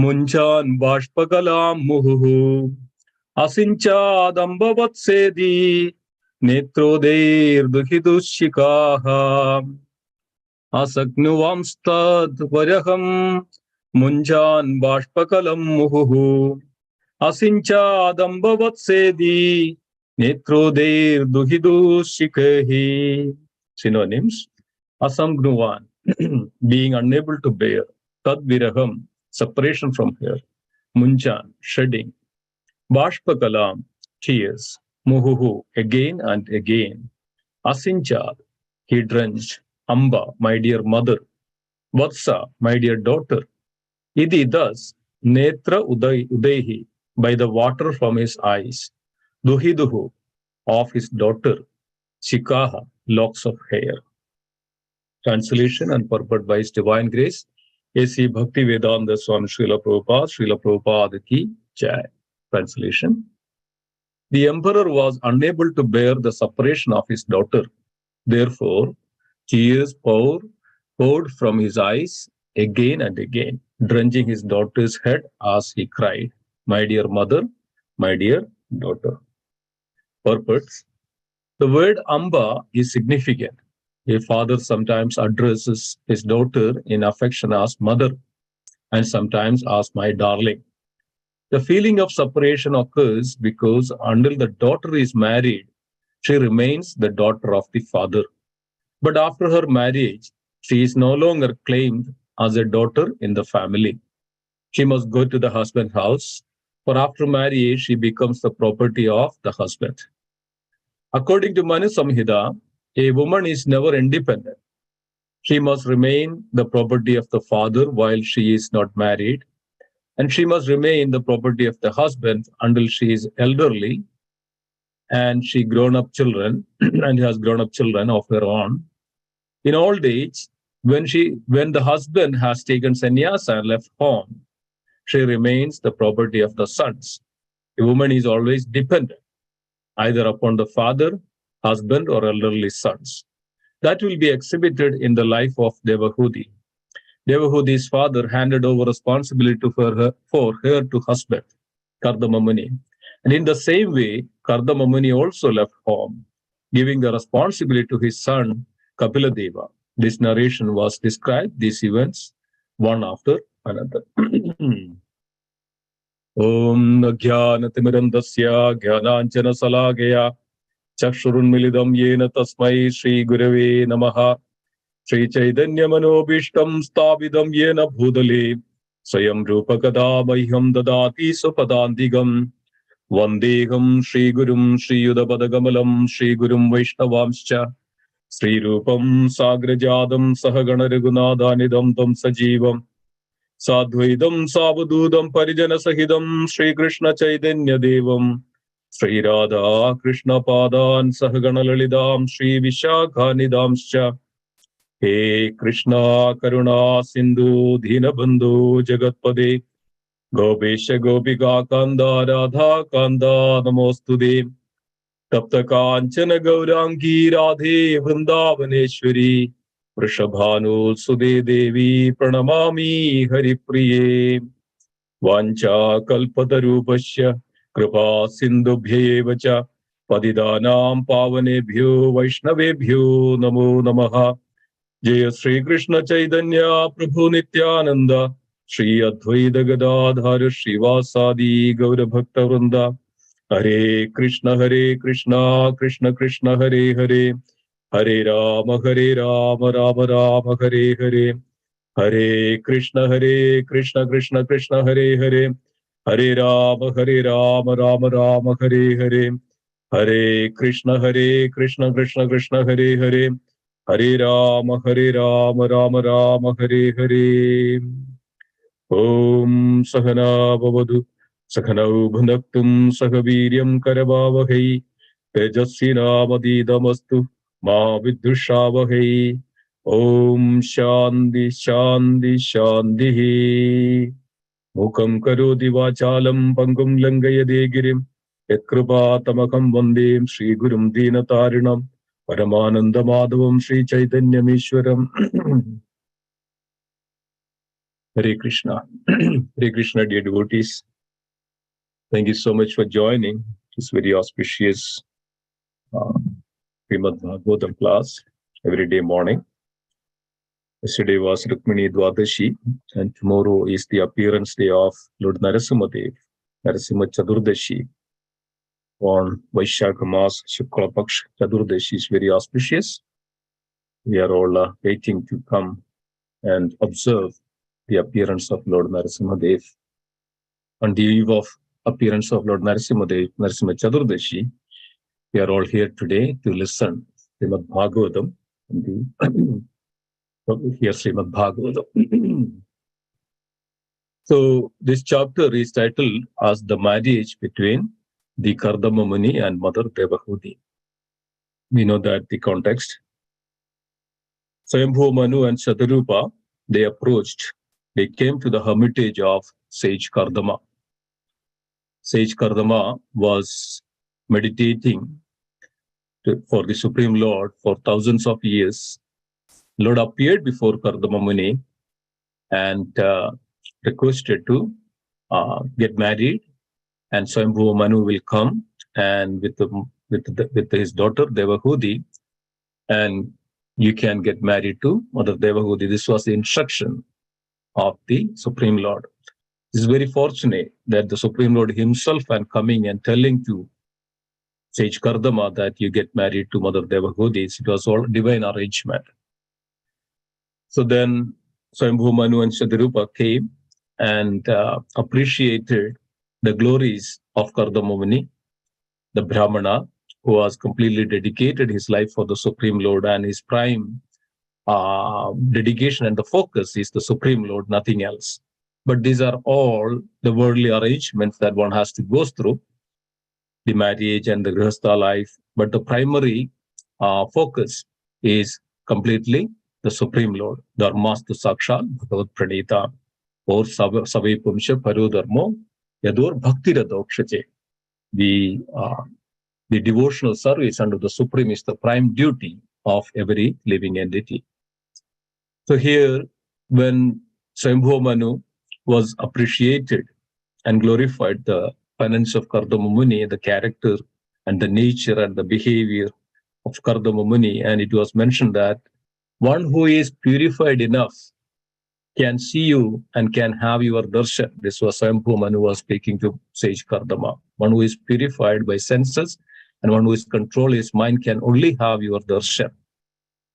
മുഞ്ചാൻ ബാഷ്പകലാം മുഹുഹു അസിഞ്ചാദംബവത്സേതി നേത്രോദൈർദുഹിതുശിഖാഃ അസഗ്നുവാംസ്തദ് വരഹം മുഞ്ചാൻ ബാഷ്പകലം മുഹുഹു അസിഞ്ചാദംബവത്സേതി നേത്രോദൈർദുഹിതുശിഖൈഃ. Synonyms: asangnuvan, being unable to bear; tad viraham, separation from her; munchan, shedding; bashpakalam, tears; muhuhu, again and again; asinchad, he drenched; amba, my dear mother; vatsa, my dear daughter; idi, thus; netra udehi, by the water from his eyes; duhiduhu, of his daughter; shikaha, locks of hair. Translation and purport by His Divine Grace A.C. Bhaktivedanta Swami Srila Prabhupada ki Jai. Translation: the emperor was unable to bear the separation of his daughter. Therefore, tears poured from his eyes again and again, drenching his daughter's head as he cried, "My dear mother, my dear daughter." Purport: the word Amba is significant. A father sometimes addresses his daughter in affection as mother, and sometimes as my darling. The feeling of separation occurs because until the daughter is married, she remains the daughter of the father. But after her marriage, she is no longer claimed as a daughter in the family. She must go to the husband's house, for after marriage, she becomes the property of the husband. According to Manu Samhita, a woman is never independent. She must remain the property of the father while she is not married, and she must remain the property of the husband until she is elderly and she grown-up children and has grown-up children of her own. In old age, when the husband has taken sannyasa and left home, she remains the property of the sons. A woman is always dependent, either upon the father, husband, or elderly sons. That will be exhibited in the life of Devahudi. Devahudi's father handed over responsibility for her to husband, Kardama Muni. And in the same way, Kardama Muni also left home, giving the responsibility to his son, Kapila Deva. This narration was described, these events, one after another. Om Jnanatimidandasya Jnananjana Salagaya Chakshurunmilidam Yena Tasmai Shri Gurave Namaha. Shri Chaitanya Manobishtam Sthavidam Yena Bhudale Swayam Rupakada Mahyam Dadati Supadantigam Vandeham Shri Gurum Shri Yudapadagammalam Shri Gurum Vaishnavamscha Shri Rupam Sagrajadam Sahagana Raghunathanidam Tam Sajivam Sadvaidam Savadudam Parijana Sahidam Shri Krishna Chaitanya Devam Shri Radha Krishna Padan Sahagana Lalidam Shri Vishakhanidamscha. He Krishna Karuna Sindhu Dhinabandhu Jagatpade Gopesha Gopika Kanda Radha Kanda Namostude Tapta Kanchana Gaurangi Radhe Vrindavaneshwari Vrishabhanu Sude Devi Pranamami Haripriye Vancha Kalpatarupasya Kripa Sindhubhyevacha Padidanam Pavanebhyo Vaishnavebhyo Namo Namaha. Jaya Shri Krishna Chaitanya Prabhu Nityananda Shri Advaita Gadadhar Srivasadi Gaura Bhakta Vrinda. Hare Krishna Krishna Krishna Hare Hare Hare Rama Rama Rama Hare Hare Hare Krishna Krishna Krishna Hare Hare Hare Rama Rama Rama Hare Hare Hare Krishna Krishna Krishna Hare Hare Hare Rama Rama Rama Hare Hare. Om Sahana Bhavatu Sakhanau Bhunaktum Sahaviryam Karavavahai Tejasvinavadidamastu Ma Vidushavahai. Om Shanti Shanti Shanti. Mukam Karoti Vachalam Pangum Langayade Girim Yatkrupa Tamakam Vandem Shri Gurum Dinatarinam Paramananda Madhavam Shri Chaitanya Mishwaram. Hare Krishna. Hare Krishna, dear devotees. Thank you so much for joining this very auspicious Srimad Bhagavatam class every day morning. Yesterday was Rukmini Dwadashi, and tomorrow is the appearance day of Lord Narasimhadev, Narasimha Chaturdashi. On Vaishakha Mas Shukla Paksh Chaturdashi is very auspicious. We are all waiting to come and observe the appearance of Lord Narasimhadev. On the eve of appearance of Lord Narasimhadev, Narasimha Chaturdashi, we are all here today to listen to Srimad Bhagavatam and hear Srimad Bhagavatam. So this chapter is titled as the marriage between the Kardama Muni and Mother Devahudi. We know that the context. Swayambhu Manu and Shatarupa, they came to the hermitage of sage Kardama. Sage Kardama was meditating for the Supreme Lord for thousands of years. Lord appeared before Kardama Muni and requested to get married, and Swayambhu Manu will come and with his daughter Devahudi, and you can get married to Mother Devahudi. This was the instruction of the Supreme Lord. It is very fortunate that the Supreme Lord himself and coming and telling to sage Kardama that you get married to Mother Devahudi. It was all divine arrangement. So then Swayambhu Manu and Shatarupa came and appreciated the glories of Kardama Muni, the Brahmana, who has completely dedicated his life for the Supreme Lord, and his prime dedication and the focus is the Supreme Lord, nothing else. But these are all the worldly arrangements that one has to go through, the marriage and the Grihastha life. But the primary focus is completely the Supreme Lord. Dharmastu Sakshal Bhagavat Pranita or Savai Pumsha Paru Dharmo Yadur Bhakti Radokshate. The devotional service under the Supreme is the prime duty of every living entity. So here, when Swayambhu Manu was appreciated and glorified the penance of Kardama Muni, the character and the nature and the behavior of Kardama Muni, and it was mentioned that one who is purified enough can see you and can have your darshan. This was Swayambhu Manu was speaking to sage Kardama. One who is purified by senses and one who is control his mind can only have your darshan.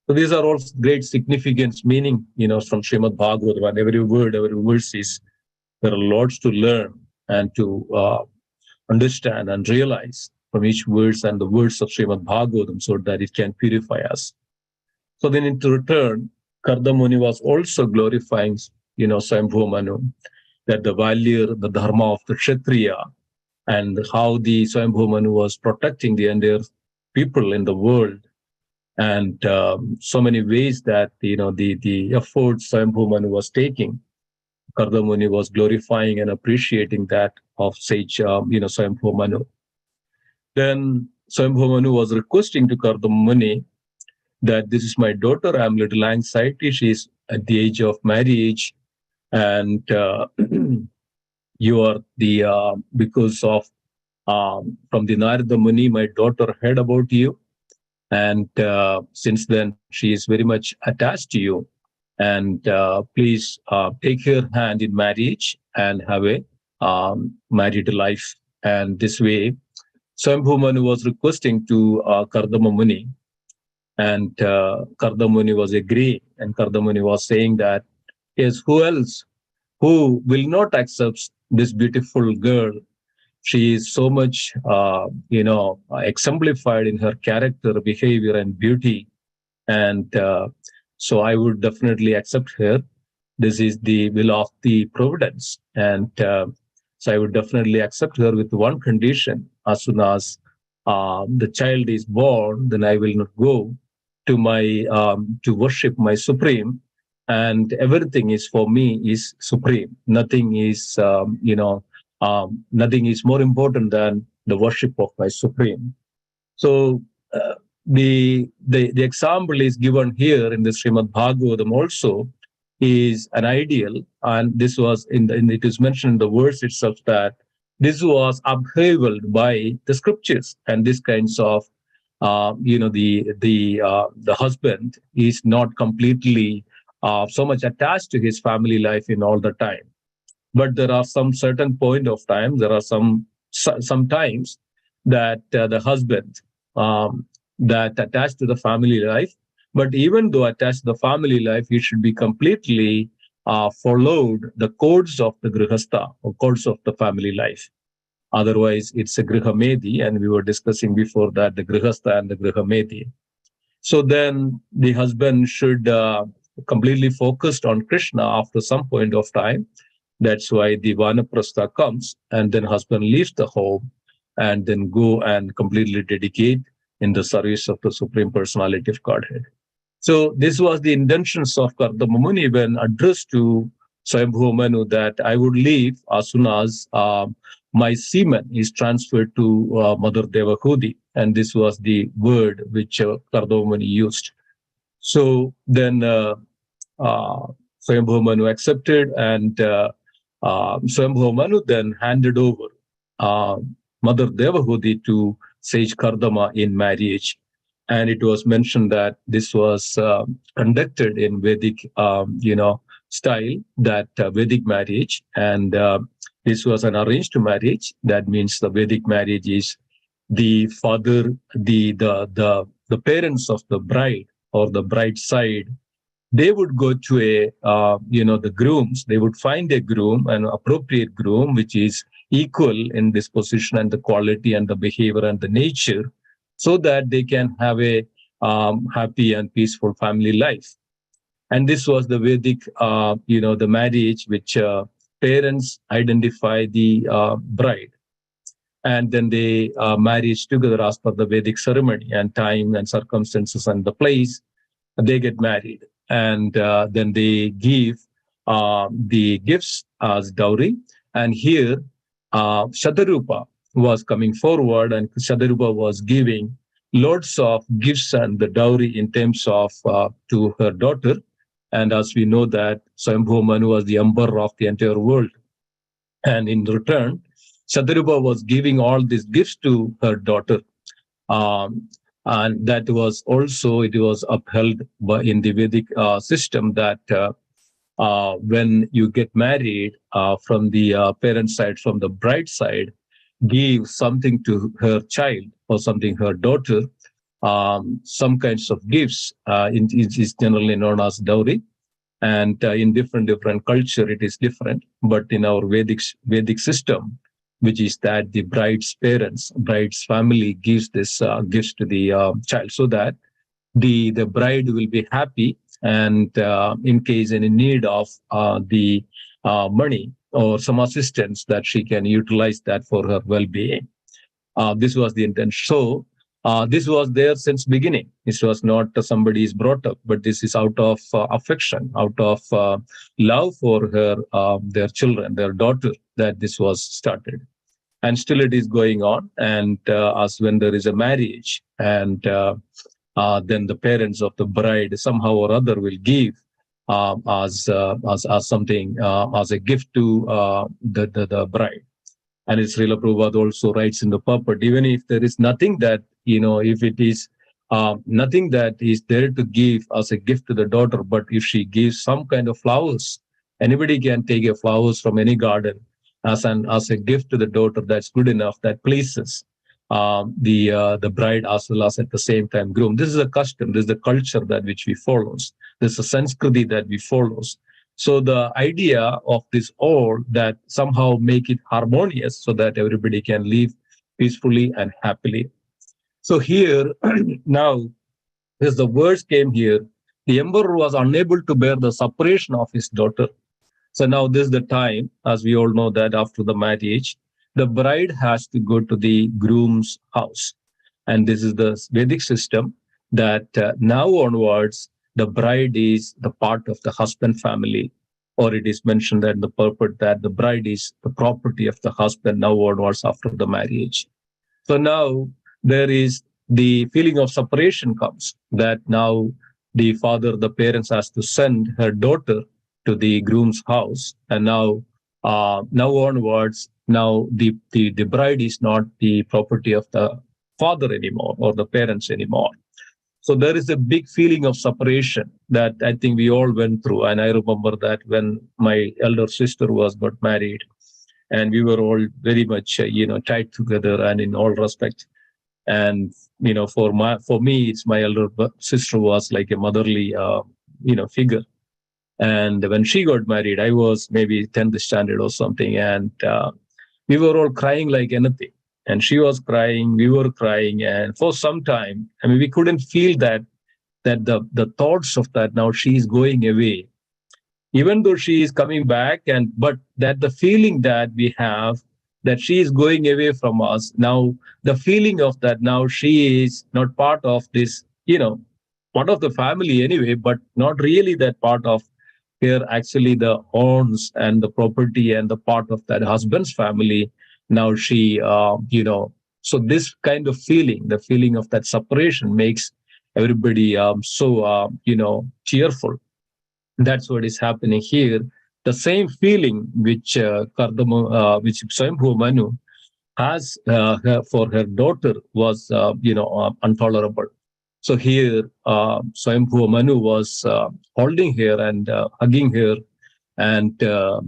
So these are all great significance, meaning, from Srimad Bhagavatam, and every verse is, there are lots to learn and to understand and realize from each verse and the words of Srimad Bhagavatam so that it can purify us. So then in return, Kardama Muni was also glorifying, Swayambhu Manu, that the value, the dharma of the Kshatriya, and how the Swayambhu Manu was protecting the entire people in the world, and so many ways that the efforts Swayambhu Manu was taking, Kardama Muni was glorifying and appreciating that of sage Swayambhu Manu. Then Swayambhu Manu was requesting to Kardama Muni that this is my daughter, I'm a little anxiety, she's at the age of marriage, and you are the because of from the Narada Muni, my daughter heard about you, and since then she is very much attached to you, and please take her hand in marriage and have a married life. And this way Swayambhu Manu was requesting to Kardama Muni, and Kardama Muni was agreeing, and Kardama Muni was saying that, yes, who else who will not accept this beautiful girl? She is so much, exemplified in her character, behavior, and beauty. And so I would definitely accept her. This is the will of the providence. And so I would definitely accept her with one condition. As soon as the child is born, then I will not go to my to worship my Supreme, and everything is for me is Supreme. Nothing is nothing is more important than the worship of my Supreme. So the example is given here in the Srimad Bhagavatam also, is an ideal, and this was it is mentioned in the verse itself that this was upheld by the scriptures, and this kinds of the husband is not completely so much attached to his family life in all the time, but there are some certain point of time, there are some times that the husband that attached to the family life, but even though attached to the family life, he should be completely followed the codes of the grihastha or codes of the family life. Otherwise it's a grihamedi, and we were discussing before that the grihastha and the grihamedi. So then the husband should completely focused on Krishna after some point of time. That's why the vanaprastha comes, and then husband leaves the home and then go and completely dedicate in the service of the Supreme Personality of Godhead. So this was the intentions of Kardama Muni when addressed to Swayambhu Manu, that I would leave as soon as my semen is transferred to Mother Devahudi. And this was the word which Kardama Muni used. So then Swayambhu Manu accepted, and Swayambhu Manu then handed over Mother Devahudi to Sage Kardama in marriage. And it was mentioned that this was conducted in Vedic, style, that Vedic marriage, and this was an arranged marriage. That means the Vedic marriage is the father, the parents of the bride or the bride side, they would go to the grooms. They would find a groom, an appropriate groom, which is equal in disposition and the quality and the behavior and the nature, so that they can have a happy and peaceful family life. And this was the Vedic, the marriage which parents identify the bride, and then they marriage together as per the Vedic ceremony and time and circumstances and the place. They get married, and then they give the gifts as dowry. And here, Shadarupa was coming forward, and Shadarupa was giving lots of gifts and the dowry in terms of to her daughter. And as we know that Swayambhu Manu was the emperor of the entire world, and in return, Shadarupa was giving all these gifts to her daughter. And that was also, it was upheld in the Vedic system that when you get married from the parent side, from the bride side, give something to her child or something her daughter, some kinds of gifts. It is generally known as dowry, and in different culture it is different. But in our Vedic system, which is that the bride's parents, bride's family gives this gifts to the child, so that the bride will be happy, and in case any need of the money or some assistance, that she can utilize that for her well-being. This was the intention. So this was there since beginning. This was not somebody is brought up, but this is out of affection, out of love for her, their children, their daughter, that this was started. And still it is going on. And as when there is a marriage, and then the parents of the bride somehow or other will give as something, as a gift to the bride. And it's Srila Prabhupada also writes in the purport, even if there is nothing that, if it is nothing that is there to give as a gift to the daughter, but if she gives some kind of flowers, anybody can take a flowers from any garden as a gift to the daughter, that's good enough, that pleases the bride as well as at the same time groom. This is a custom, this is the culture that which we follows. This is a Sanskriti that we follows. So the idea of this all, that somehow make it harmonious so that everybody can live peacefully and happily. So here now, as the words came here, the emperor was unable to bear the separation of his daughter. So now this is the time, as we all know, that after the marriage, the bride has to go to the groom's house. And this is the Vedic system that now onwards, the bride is the part of the husband family, or it is mentioned that in the purport that the bride is the property of the husband now onwards after the marriage. So now there is the feeling of separation comes, that now the father, the parents has to send her daughter to the groom's house, and now onwards, now the bride is not the property of the father anymore or the parents anymore. So there is a big feeling of separation that I think we all went through. And I remember that when my elder sister got married, and we were all very much, tied together and in all respect. And for me, it's my elder sister was like a motherly, figure. And when she got married, I was maybe 10th standard or something, and we were all crying like anything. And she was crying, we were crying, and for some time, I mean, we couldn't feel that the thoughts of that now she is going away, even though she is coming back, and but that the feeling that we have that she is going away from us now, the feeling of that now she is not part of this, part of the family anyway, but not really that part of here actually the owns and the property and the part of that husband's family. Now she, so this kind of feeling, the feeling of that separation makes everybody so, cheerful. That's what is happening here. The same feeling which Swayambhu Manu has for her daughter was, intolerable. So here, Swayambhu Manu was holding her and hugging her, and the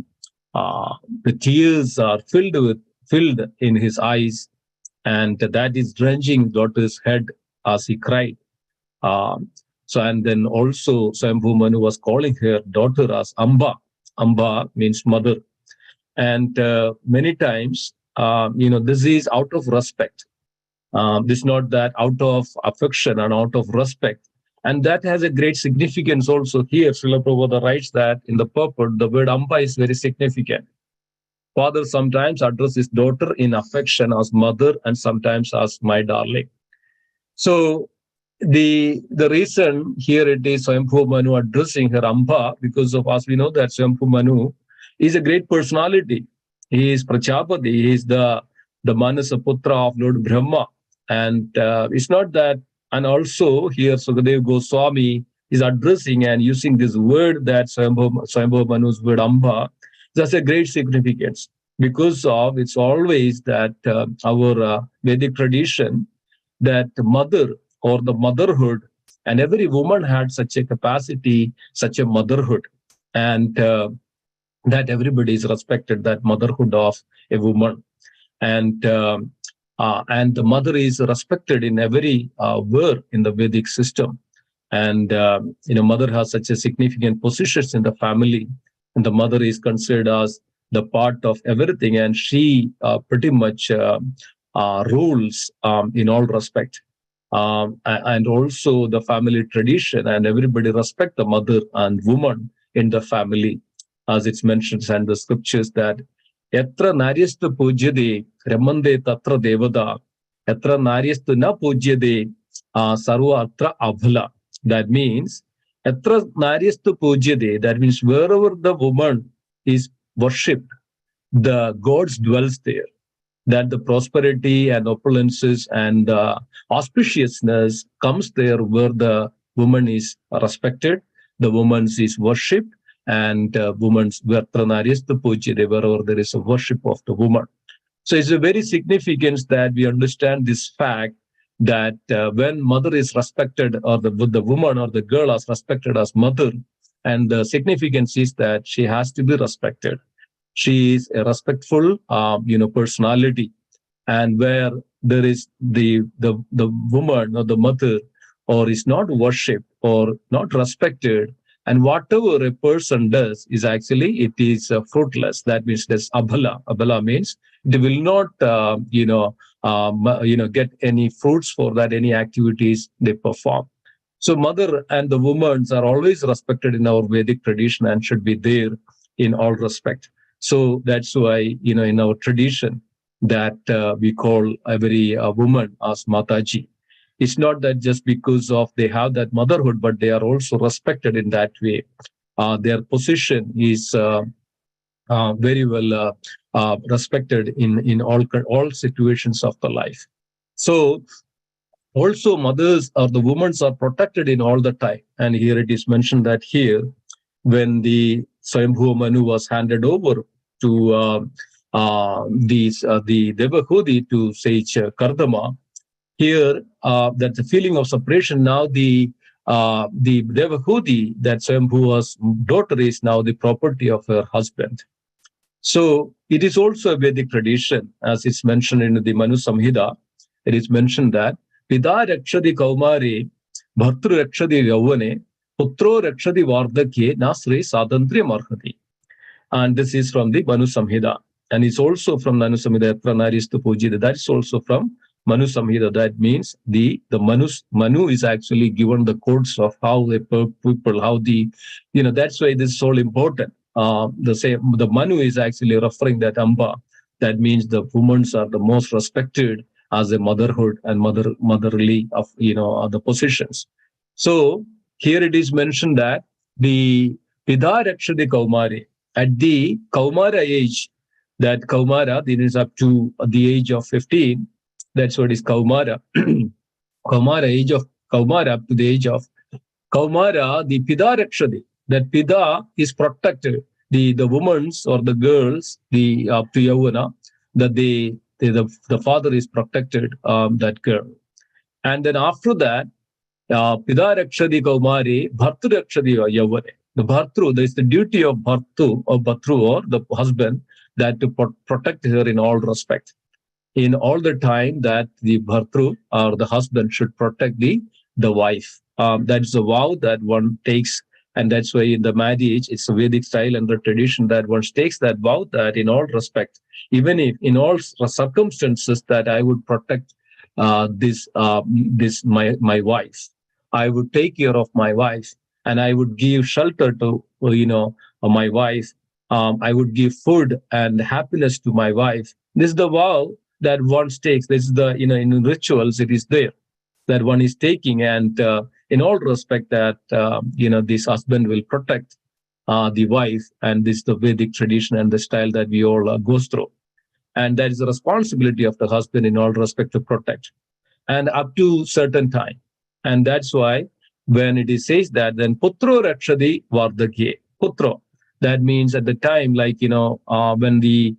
tears are filled in his eyes, and that is drenching daughter's head as he cried. Um, and then also Swayambhu Manu was calling her daughter as Amba. Amba means mother. And many times, this is out of respect. This is not that out of affection and out of respect. And that has a great significance also here. Srila Prabhupada writes that in the purport, the word Amba is very significant. Father sometimes addresses his daughter in affection as mother and sometimes as my darling. So the reason here it is Swayambhu Manu addressing her Amba, because of, as we know, that Swayambhu Manu is a great personality. He is Prachapati. He is the Manasa Putra of Lord Brahma. And it's not that, and also here Sukadev Goswami is addressing and using this word that Swayambhu Manu's word Amba. That's a great significance, because of it's always that our Vedic tradition, that mother or the motherhood, and every woman had such a capacity, such a motherhood, and that everybody is respected, that motherhood of a woman. And the mother is respected in every where in the Vedic system. And mother has such a significant position in the family, and the mother is considered as the part of everything, and she pretty much rules in all respect. And also the family tradition, and everybody respect the mother and woman in the family, as it's mentioned in the scriptures that Yatra naryastu pujyade ramande tatra devada, yatra naryastu na pujyade sarva atra abhala. That means yatra naryastu pujyade, that means wherever the woman is worshipped, the gods dwells there. That the prosperity and opulences and auspiciousness comes there where the woman is respected, the woman is worshipped, and woman's Vartranaryastu Pujyade, wherever there is a worship of the woman. So it's a very significance that we understand this fact that when mother is respected, or the woman or the girl is respected as mother, and the significance is that she has to be respected. She is a respectful, personality, and where there is the woman or the mother, or is not worshipped or not respected, and whatever a person does is actually it is fruitless. That means there's abhala. Abhala means they will not, get any fruits for that, any activities they perform. So mother and the women are always respected in our Vedic tradition and should be there in all respect. So that's why, in our tradition, that we call every woman as Mataji. It's not that just because of they have that motherhood, but they are also respected in that way. Their position is very well respected in all situations of the life. So also mothers or the women are protected in all the time. And here it is mentioned that here, when the Swayambhuva Manu was handed over to the Devahudi to sage Kardama. Here, that the feeling of separation, now the Devahudi, that Swayambhuva's daughter, is now the property of her husband. So it is also a Vedic tradition, as it's mentioned in the Manu Samhita. It is mentioned that Pida Rakshadi Kaumari, Bhartru Rakshadi Yavane, Putro Rakshadi Vardhakye, Nasri Sadantri Marhati. And this is from the Manu Samhita. And it's also from Manu Samhita, Pranaristu Pujita. That is also from Manu Samhita. That means the Manu is actually given the codes of how the people, how the, that's why this is so important. The Manu is actually referring that Amba. That means the women are the most respected as a motherhood and motherly of the positions. So here it is mentioned that the Pida Rakshadi Kaumari, at the Kaumara age, that Kaumara, this is up to the age of 15, that's what is Kaumara. Kaumara, age of Kaumara, up to the age of Kaumara, the Pida Rakshadi, that Pida is protected, the women's or the girls, the up to Yavana, that the father is protected, that girl. And then after that, Pida Rakshadi Kaumari, Bhartru Rakshadi Yavane. The Bhartru, there is the duty of Bhartru or the husband, that to protect her in all respect. In all the time that the Bhartru or the husband should protect the wife. That is a vow that one takes, and that's why in the marriage, it's a Vedic style and the tradition that one takes that vow that in all respect, even if in all circumstances, that I would protect my wife. I would take care of my wife, and I would give shelter to my wife. I would give food and happiness to my wife. This is the vow that one takes. This is the in rituals it is there that one is taking, and in all respect that this husband will protect the wife, and this is the Vedic tradition and the style that we all goes through, and that is the responsibility of the husband in all respect to protect, and up to certain time. And that's why when it is says that, then Putro Rakshadi Vardhakye, Putro, that means at the time, like, when the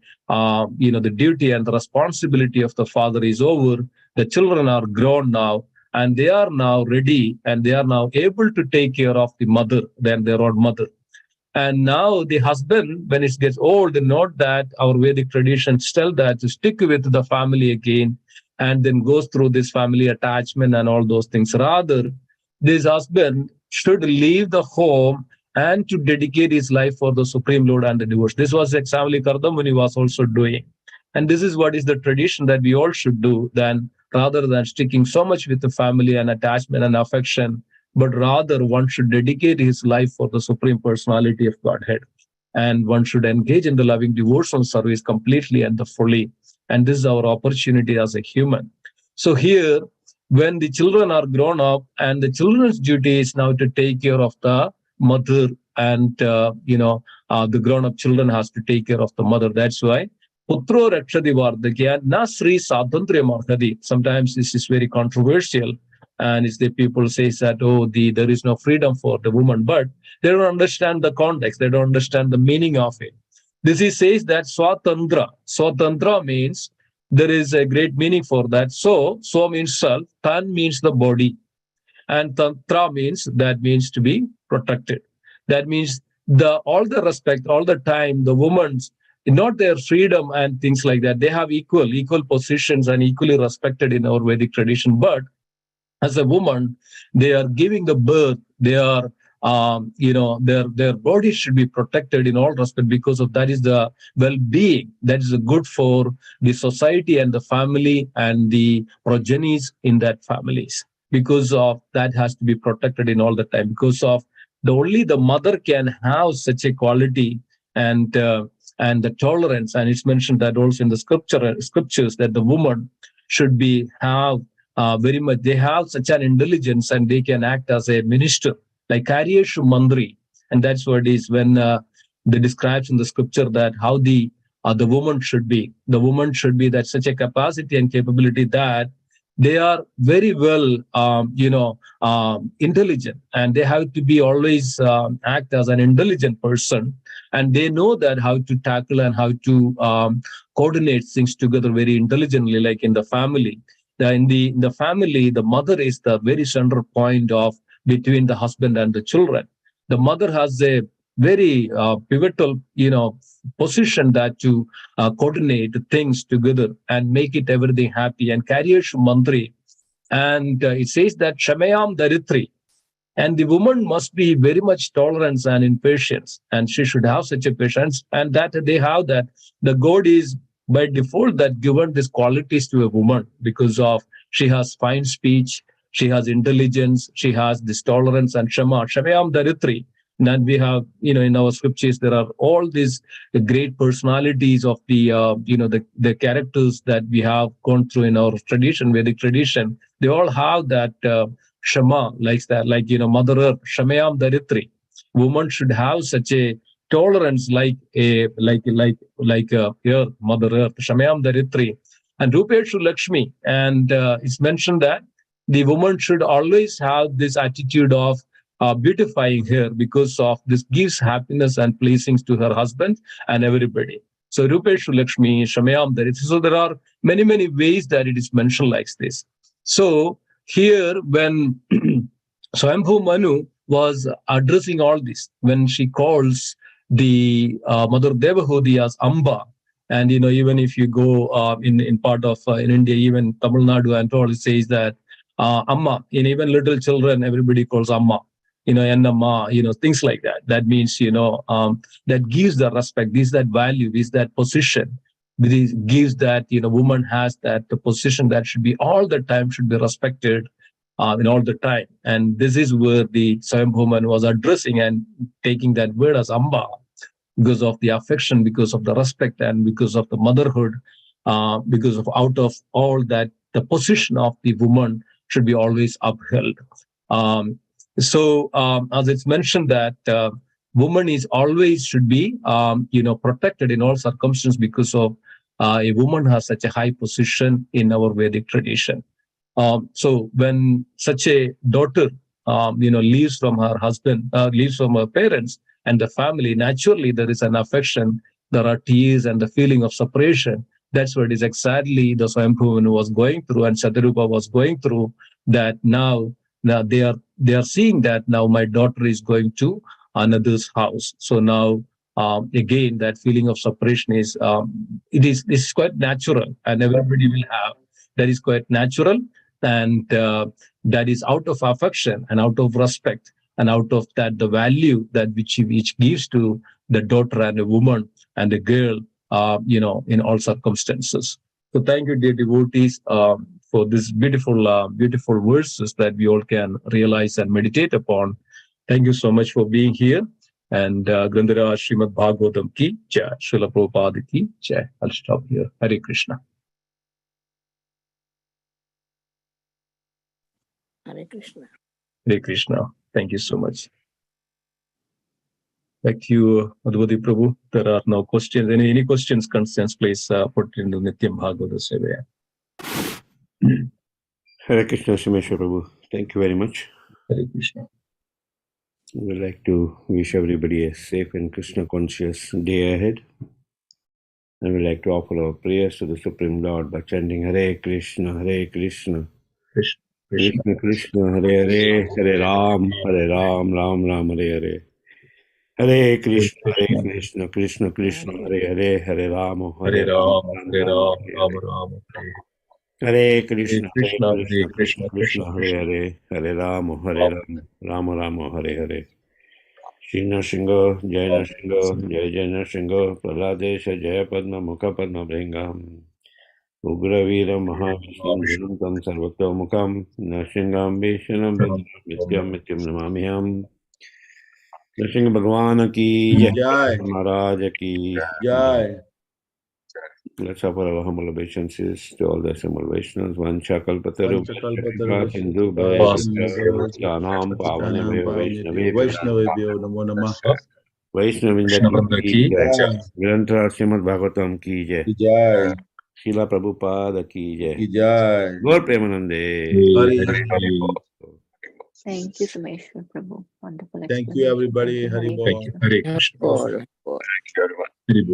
duty and the responsibility of the father is over, the children are grown now, and they are now ready, and they are now able to take care of the mother, then their own mother. And now the husband, when it gets old, note that our Vedic traditions tell that to stick with the family again, and then goes through this family attachment and all those things. Rather, this husband should leave the home and to dedicate his life for the Supreme Lord and the devotion. This was exactly Kardamuni was also doing. And this is what is the tradition that we all should do, then rather than sticking so much with the family and attachment and affection, but rather one should dedicate his life for the Supreme Personality of Godhead. And one should engage in the loving devotional service completely and fully. And this is our opportunity as a human. So here, when the children are grown up, and the children's duty is now to take care of the mother, and the grown-up children has to take care of the mother. That's why Putro Rakshadi Vardhakya na Sri Sadhantriya Marhadi. Sometimes this is very controversial, and it's the people say that, there is no freedom for the woman, but they don't understand the context, they don't understand the meaning of it. This is says that Swatantra means there is a great meaning for that. So means self, Tan means the body, and Tantra means to be protected. That means all the respect, all the time, the women's, not their freedom and things like that. They have equal positions and equally respected in our Vedic tradition. But as a woman, they are giving the birth. They are, their body should be protected in all respect, because of that is the well-being. That is good for the society and the family and the progenies in that families. Because of that has to be protected in all the time. Because of only the mother can have such a quality and the tolerance. And it's mentioned that also in the scriptures that the woman should have very much, they have such an intelligence, and they can act as a minister, like Karyeshu Mandri. And that's what it is when they describes in the scripture that how the woman should be. The woman should be that such a capacity and capability that they are very well, intelligent, and they have to be always act as an intelligent person, and they know that how to tackle and how to coordinate things together very intelligently, like in the family. In the family, the mother is the very central point of between the husband and the children. The mother has a very pivotal, position that to coordinate things together and make it everything happy. And Karyesh Mantri, and it says that Shamayam Daritri, and the woman must be very much tolerance and in patience, and she should have such a patience, and that they have that. The God is by default that given these qualities to a woman because of she has fine speech, she has intelligence, she has this tolerance and Shamayam Daritri. And we have, in our scriptures, there are all these great personalities of the characters that we have gone through in our tradition, Vedic tradition. They all have that Shama, like that, like, Mother Earth, Shamayam Daritri. Woman should have such a tolerance like here, Mother Earth, Shamayam Daritri. And Rupeshu Lakshmi. And it's mentioned that the woman should always have this attitude of beautifying her, because of this gives happiness and pleasings to her husband and everybody. So Rupeshu Lakshmi, Shamayam Daritri. So there are many, many ways that it is mentioned like this. So here, when Swayambhu Manu was addressing all this, when she calls the Mother Devahudi as Amba, and even if you go in part of in India, even Tamil Nadu and all, it says that Amma. In even little children, everybody calls Amma. Ennamma, things like that. That means, that gives the respect, gives that value, gives that position. This gives that, woman has that the position that should be all the time, should be respected in all the time. And this is where the Swayambhuman was addressing and taking that word as Amba, because of the affection, because of the respect, and because of the motherhood, because of out of all that, the position of the woman should be always upheld. So as it's mentioned that woman is always should be, protected in all circumstances, because of a woman has such a high position in our Vedic tradition. So when such a daughter, leaves from her husband, leaves from her parents and the family, naturally there is an affection, there are tears and the feeling of separation. That's what is exactly the Swayambhu was going through, and Satarupa was going through. That now they are seeing that now my daughter is going to another's house. So now again that feeling of separation is this is quite natural, and everybody will have. That is quite natural, and that is out of affection and out of respect, and out of that the value that which gives to the daughter and a woman and a girl, in all circumstances. So thank you, dear devotees, for this beautiful verses that we all can realize and meditate upon. Thank you so much for being here. And Grandhara Srimad Bhagavatam ki jai, Srila Prabhupada ki jai. I'll stop here. Hare Krishna. Hare Krishna. Hare Krishna. Thank you so much. Back to you, Advati Prabhu. There are no questions. Any questions, concerns, please put in the Nityam Bhagavata Sevaya. Hare Krishna, Shimeshwar Prabhu. Thank you very much. Hare Krishna. We'd like to wish everybody a safe and Krishna conscious day ahead. And we'd like to offer our prayers to the Supreme Lord by chanting Hare Krishna, Hare Krishna, Krishna Krishna, Hare Hare, Hare Ram, Ram Ram, Hare Hare. Hare Krishna, Hare Krishna, Krishna Krishna, Hare Hare, Hare Ram, Hare Ram, Ram Ram. Hare Krishna, Hare Krishna, Krishna Hare Hare, Hare Ram, Ram Ram, Hare Hare. Shina Shingo, Jaya Shingo, Jaya Shingo, Praladesha, Jaya Padma, Mukha Padma Bhringam, Ugravira Mahavishnu, Janantam Sarvato Mukham, Nashingam Vishanam Bhadram, Vidyam Mityam Namamiham. Nrsimha Bhagwan ki Jai, Maharaj ki Jai. Let's offer our humble obeisances to all the assembled Vaishnavas. Vanchakalpataru Hindu Janam Pavane Vaishnavebhyo Namo Namah. Vaishnavindaki ki Jai. Granth Srimad Bhagavatam ki Jai. Srila Prabhupada ki jai. Ki jai. Gaur Premanande. Hari Hari. Thank you, Sumeshwar Prabhu. Wonderful Thank you, explanation. everybody. Thank you, Hari Hare Bol. Thank you. Krishna. Hare Of Krishna. course, of course. Hari Bol.